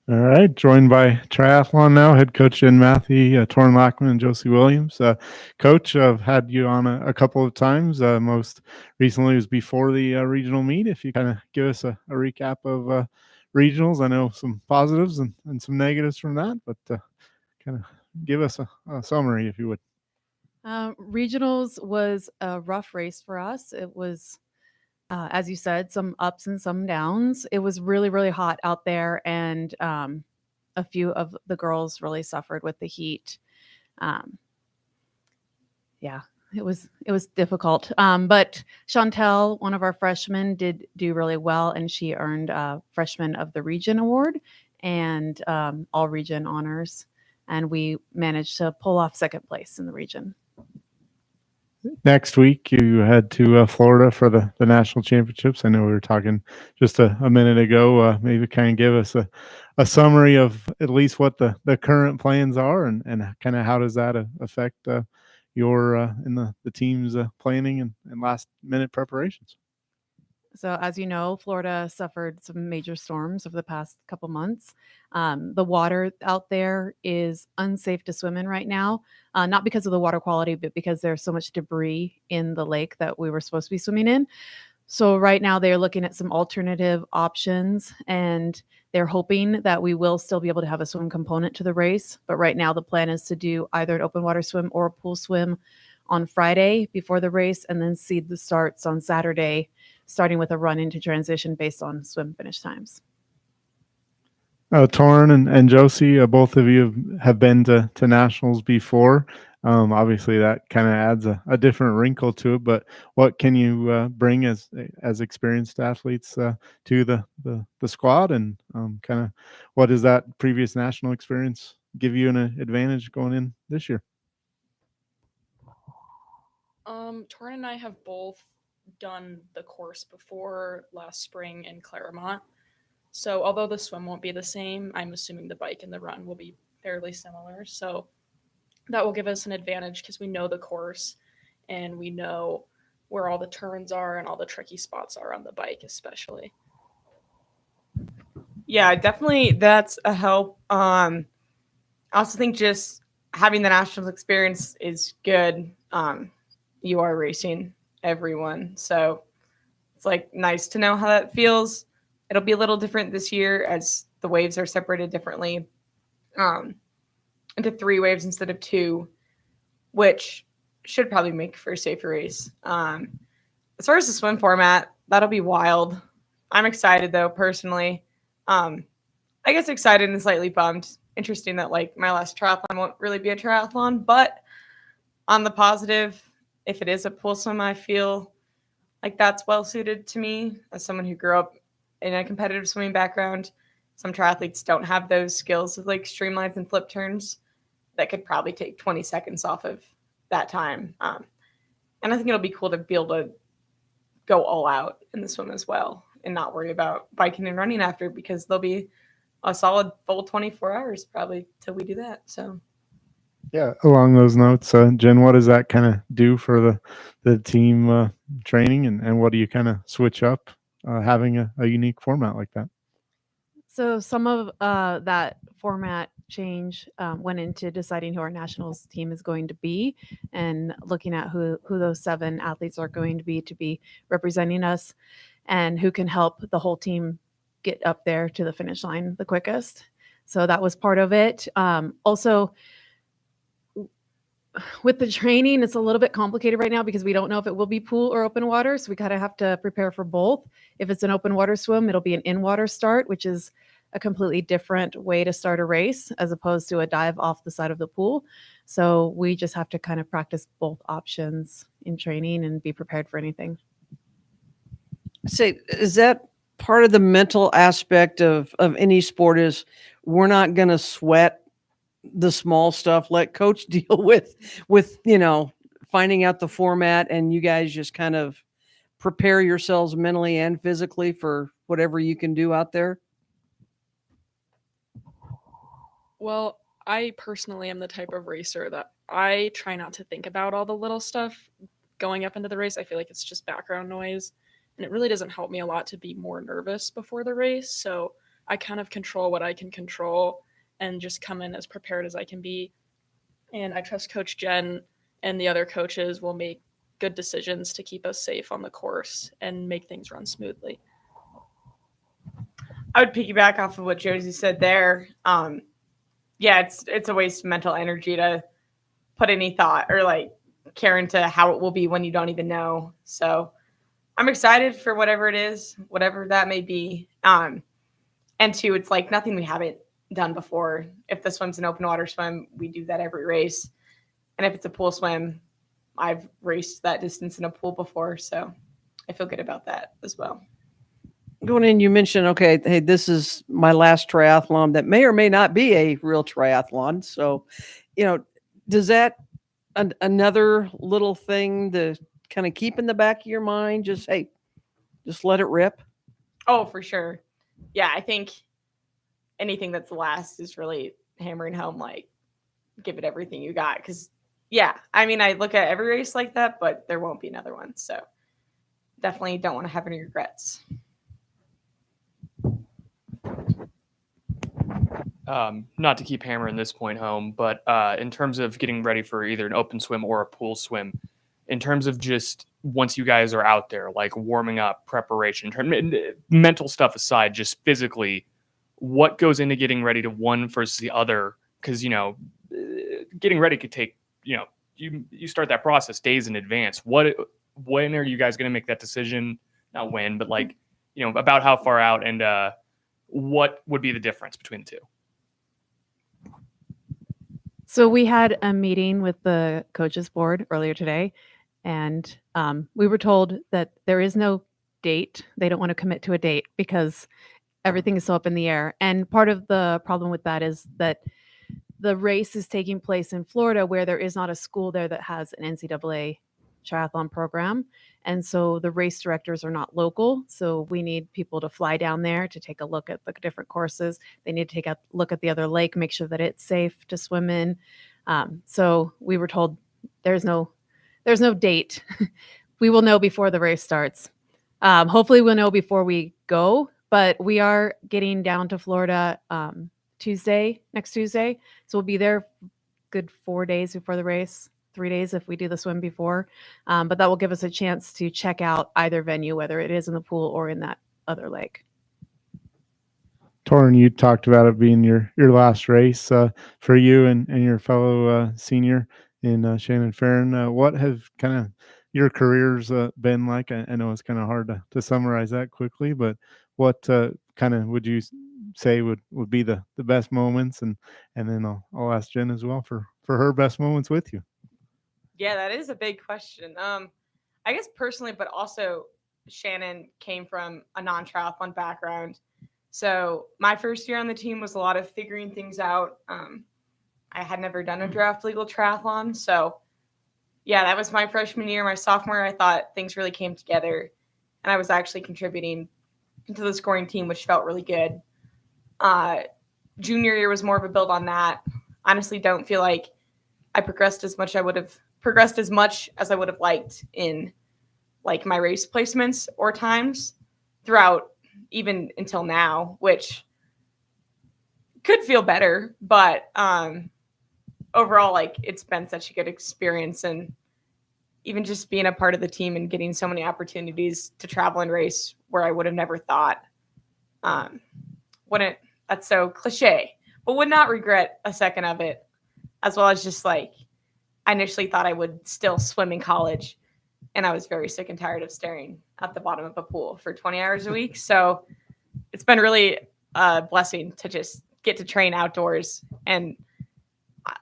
All right, joined by Triathlon now, head coach Jen Mathe, Torin Lackmann, and Josie Williams. Coach, I've had you on a couple of times. Most recently was before the regional meet. If you kind of give us a recap of regionals, I know some positives and some negatives from that, but kind of give us a summary, if you would. Regionals was a rough race for us. It was, as you said, some ups and some downs. It was really, really hot out there, and a few of the girls really suffered with the heat. Um, yeah, it was difficult. But Chantel, one of our freshmen, did do really well, and she earned Freshman of the Region award and all region honors. And we managed to pull off second place in the region. Next week, you head to Florida for the national championships. I know we were talking just a minute ago. Maybe kind of give us a summary of at least what the current plans are and kind of how does that affect your in the team's planning and last minute preparations. So, as you know, Florida suffered some major storms over the past couple months. The water out there is unsafe to swim in right now, not because of the water quality, but because there's so much debris in the lake that we were supposed to be swimming in. So, right now, they're looking at some alternative options and they're hoping that we will still be able to have a swim component to the race. But right now, the plan is to do either an open water swim or a pool swim on Friday before the race and then seed the starts on Saturday, starting with a run into transition based on swim finish times. Torrin and Josie, both of you have been to nationals before. Obviously, that kind of adds a different wrinkle to it. But what can you bring as experienced athletes to the squad, and kind of what does that previous national experience give you an advantage going in this year? Torin and I have both done the course before last spring in Claremont. So although the swim won't be the same, I'm assuming the bike and the run will be fairly similar. So that will give us an advantage because we know the course and we know where all the turns are and all the tricky spots are on the bike, especially. Yeah, definitely that's a help. I also think just having the nationals experience is good. You are racing everyone, so it's like nice to know how that feels. It'll be a little different this year as the waves are separated differently um, into three waves instead of two, which should probably make for a safer race. As far as the swim format, that'll be wild. I'm excited though, personally. Um, I guess excited and slightly bummed. Interesting that like my last triathlon won't really be a triathlon, but on the positive, if it is a pool swim, I feel like that's well suited to me as someone who grew up in a competitive swimming background. Some triathletes don't have those skills of like streamlines and flip turns that could probably take 20 seconds off of that time. And I think it'll be cool to be able to go all out in the swim as well and not worry about biking and running after because there'll be a solid full 24 hours probably till we do that. So Yeah, along those notes, Jen, what does that kind of do for the team training, and what do you kind of switch up having a unique format like that? So some of that format change went into deciding who our nationals team is going to be and looking at who those 7 athletes are going to be representing us and who can help the whole team get up there to the finish line the quickest. So that was part of it. Also, with the training, it's a little bit complicated right now because we don't know if it will be pool or open water. So we kind of have to prepare for both. If it's an open water swim, it'll be an in water start, which is a completely different way to start a race as opposed to a dive off the side of the pool. So we just have to kind of practice both options in training and be prepared for anything. Say, is that part of the mental aspect of any sport is we're not going to sweat the small stuff, let coach deal with finding out the format, and you guys just kind of prepare yourselves mentally and physically for whatever you can do out there? Well, I personally am the type of racer that I try not to think about all the little stuff going up into the race. I feel like it's just background noise, and it really doesn't help me a lot to be more nervous before the race. So I kind of control what I can control and just come in as prepared as I can be. And I trust Coach Jen and the other coaches will make good decisions to keep us safe on the course and make things run smoothly. I would piggyback off of what Josie said there. Yeah, it's a waste of mental energy to put any thought or like care into how it will be when you don't even know. So I'm excited for whatever it is, whatever that may be. And two, it's like nothing we haven't done before. If the swim's an open water swim, we do that every race. And if it's a pool swim, I've raced that distance in a pool before. So I feel good about that as well. Going in, you mentioned, okay, hey, this is my last triathlon that may or may not be a real triathlon. So, does that another little thing to kind of keep in the back of your mind? Just, hey, just let it rip. Oh, for sure. Yeah, I think anything that's last is really hammering home, like, give it everything you got. Because, yeah, I mean, I look at every race like that, but there won't be another one. So definitely don't want to have any regrets. Not to keep hammering this point home, but in terms of getting ready for either an open swim or a pool swim, in terms of just once you guys are out there, like warming up, preparation, mental stuff aside, just physically, what goes into getting ready to one versus the other? Because, getting ready could take, you start that process days in advance. When are you guys going to make that decision? Not when, but like, about how far out and what would be the difference between the two? So we had a meeting with the coaches board earlier today, and we were told that there is no date. They don't want to commit to a date because everything is so up in the air. And part of the problem with that is that the race is taking place in Florida, where there is not a school there that has an NCAA triathlon program. And so the race directors are not local. So we need people to fly down there to take a look at the different courses. They need to take a look at the other lake, make sure that it's safe to swim in. So we were told there's no date. We will know before the race starts. Hopefully we'll know before we go, but we are getting down to Florida next Tuesday. So we'll be there good 4 days before the race. 3 days if we do the swim before. But that will give us a chance to check out either venue, whether it is in the pool or in that other lake. Torin, you talked about it being your last race for you and your fellow senior in Shannon Farron. What have kind of your careers been like? I know it's kind of hard to summarize that quickly, but what kind of would you say would be the best moments? And then I'll ask Jen as well for her best moments with you. Yeah, that is a big question. I guess personally, but also Shannon came from a non-triathlon background. So my first year on the team was a lot of figuring things out. I had never done a draft legal triathlon. So yeah, that was my freshman year. My sophomore, I thought things really came together. And I was actually contributing to the scoring team, which felt really good. Junior year was more of a build on that. Honestly, don't feel like I progressed as much as I would have liked in like my race placements or times throughout even until now, which could feel better, but overall, like it's been such a good experience, and even just being a part of the team and getting so many opportunities to travel and race where I would have never thought. That's so cliche, but would not regret a second of it, as well as just like I initially thought I would still swim in college, and I was very sick and tired of staring at the bottom of a pool for 20 hours a week. So it's been really a blessing to just get to train outdoors and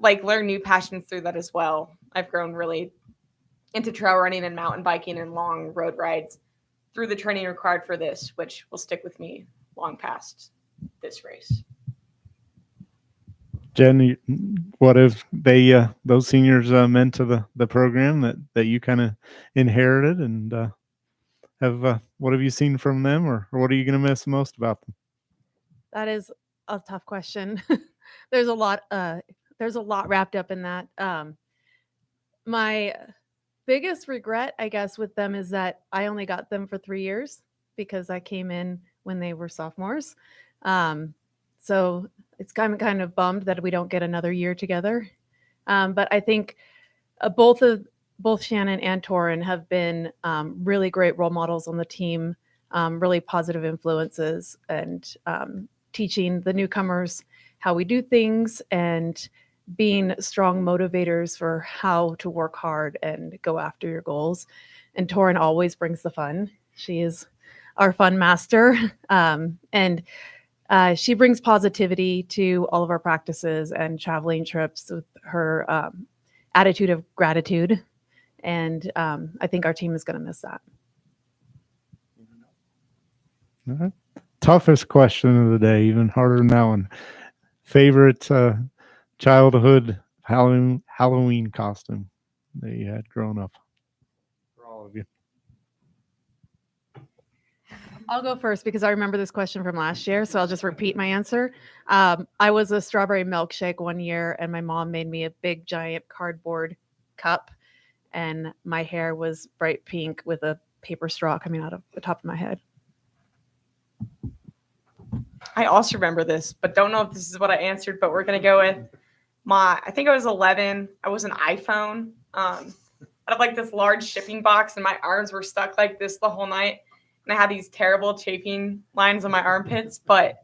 like learn new passions through that as well. I've grown really into trail running and mountain biking and long road rides through the training required for this, which will stick with me long past this race. Jen, what have they those seniors meant to the program that you kind of inherited, and what have you seen from them, or what are you going to miss most about them? That is a tough question. There's a lot wrapped up in that. My biggest regret, I guess, with them is that I only got them for 3 years because I came in when they were sophomores. So it's kind of bummed that we don't get another year together. But I think both Shannon and Torin have been really great role models on the team, really positive influences, and teaching the newcomers how we do things and being strong motivators for how to work hard and go after your goals. And Torin always brings the fun. She is our fun master. And she brings positivity to all of our practices and traveling trips with her attitude of gratitude. And I think our team is going to miss that. All right. Toughest question of the day, even harder than that one. Favorite childhood Halloween costume that you had growing up for all of you? I'll go first because I remember this question from last year, so I'll just repeat my answer. I was a strawberry milkshake one year, and my mom made me a big, giant cardboard cup, and my hair was bright pink with a paper straw coming out of the top of my head. I also remember this, but don't know if this is what I answered, but we're going to go with I think I was 11. I was an iPhone out of like this large shipping box, and my arms were stuck like this the whole night. And I had these terrible chafing lines on my armpits, but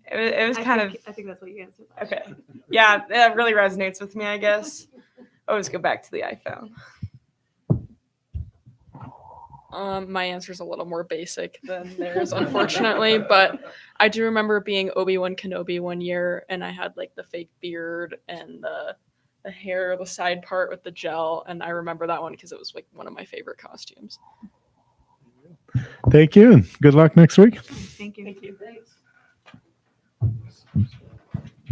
it was I think that's what you answered. Okay. Yeah, that really resonates with me, I guess. I always go back to the iPhone. My answer is a little more basic than theirs, unfortunately, but I do remember being Obi-Wan Kenobi one year, and I had like the fake beard and the hair, the side part with the gel, and I remember that one because it was like one of my favorite costumes. Thank you, and good luck next week. Thank you. Thank you. Thanks.